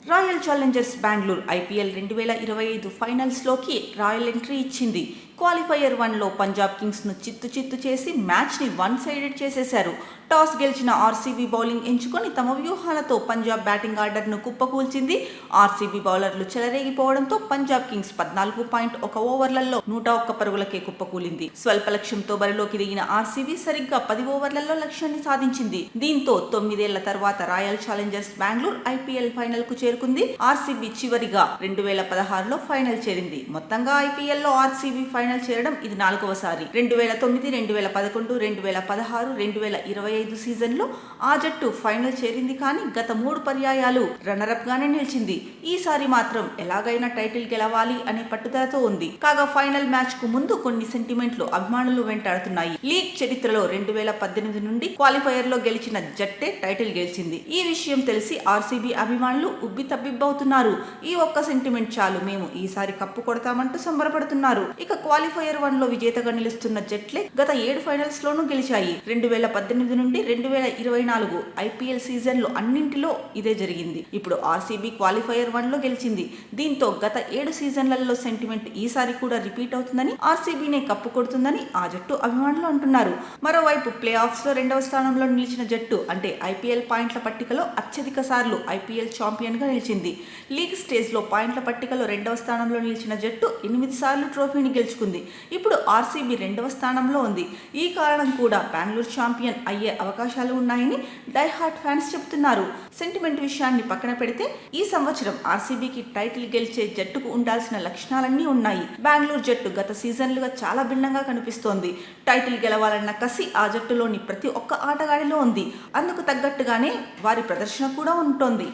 Royal Challengers Bengaluru IPL 2025 ఫైనల్స్లోకి royal entry ఇచ్చింది. Qualifier 1లో పంజాబ్ కింగ్స్ను చిత్తు చేసి మ్యాచ్ని వన్ సైడెడ్ చేసేశారు. టాస్ గెలిచిన ఆర్సీబీ బౌలింగ్ ఎంచుకొని తమ వ్యూహాలతో పంజాబ్ బ్యాటింగ్ ఆర్డర్ను కుప్పకూల్చింది. ఆర్సీబీ బౌలర్లు చెలరేగిపోవడంతో పంజాబ్ కింగ్స్ 14.1 ఓవర్లలో 101 పరుగులకే కుప్పకూలింది. స్వల్ప లక్ష్యంతో బరిలోకి దిగిన ఆర్సీబీ సరిగ్గా 10 ఓవర్లలో లక్ష్యాన్ని సాధించింది. దీంతో 9 ఏళ్ల తర్వాత royal Challengers Bengaluru IPL final కు చేరుకుంది. ఆర్సీబీ చివరిగా 2016లో ఫైనల్ చేరింది. మొత్తంగా ఐపీఎల్లో ఆర్సీబీ ఫైనల్ చేరడం ఇది 4వసారి. 2009, 2011, 2016, 2025 సీజన్లో ఆ జట్టు ఫైనల్ చేరింది. కానీ గత 3 పర్యాయాలు రన్నరప్ గానే నిలిచింది. ఈసారి మాత్రం ఎలాగైనా టైటిల్ గెలవాలి అనే పట్టుదలతో ఉంది. కాగా ఫైనల్ మ్యాచ్ కు ముందు కొన్ని సెంటిమెంట్లు అభిమానులు వెంటాడుతున్నాయి. లీగ్ చరిత్రలో 2018 నుండి క్వాలిఫైయర్ లో గెలిచిన జట్టే టైటిల్ గెలిచింది. ఈ విషయం తెలిసి ఆర్సీబీ అభిమానులు ఉబ్బి తబ్బిబ్బవుతున్నారు. ఈ ఒక్క సెంటిమెంట్ చాలు, మేము ఈసారి కప్పు కొడతామంటూ సంబరపడుతున్నారు. ఇక క్వాలిఫైయర్ 1లో విజేతగా నిలుస్తున్న జట్లే గత 7 ఫైనల్స్ లోనూ గెలిచాయి. 2018 నుండి 2024 ఐపీఎల్ సీజన్ లో అన్నింటిలో ఇదే జరిగింది. ఇప్పుడు ఆర్సీబీ క్వాలిఫైయర్ 1లో గెలిచింది. దీంతో గత 7 సీజన్లలో సెంటిమెంట్ ఈసారి కూడా రిపీట్ అవుతుందని, ఆర్సీబీనే కప్పు కొడుతుందని ఆ జట్టు అభిమానులు అంటున్నారు. మరోవైపు ప్లే ఆఫ్స్ లో 2వ స్థానంలో నిలిచిన జట్టు అంటే ఐపీఎల్ పాయింట్ల పట్టికలో అత్యధిక సార్లు ఐపీఎల్ ఛాంపియన్ గా నిలిచింది. లీగ్ స్టేజ్ లో పాయింట్ల పట్టికలో 2వ స్థానంలో నిలిచిన జట్టు 8 సార్లు ట్రోఫీని గెలుచుకుంది. ఇప్పుడు ఆర్సీబీ 2వ స్థానంలో ఉంది. ఈ కారణం కూడా బెంగళూరు ఛాంపియన్ అయ్యే అవకాశాలు ఉన్నాయని డై హార్ట్ ఫ్యాన్స్ చెబుతున్నారు. సెంటిమెంట్ విషయాన్ని పక్కన పెడితే ఈ సంవత్సరం ఆర్సీబీకి టైటిల్ గెలిచే జట్టుకు ఉండాల్సిన లక్షణాలన్నీ ఉన్నాయి. బెంగళూరు జట్టు గత సీజన్లుగా చాలా భిన్నంగా కనిపిస్తోంది. టైటిల్ గెలవాలన్న కసి ఆ జట్టులోని ప్రతి ఒక్క ఆటగాడిలో ఉంది. అందుకు తగ్గట్టుగానే వారి ప్రదర్శన కూడా ఉంటోంది.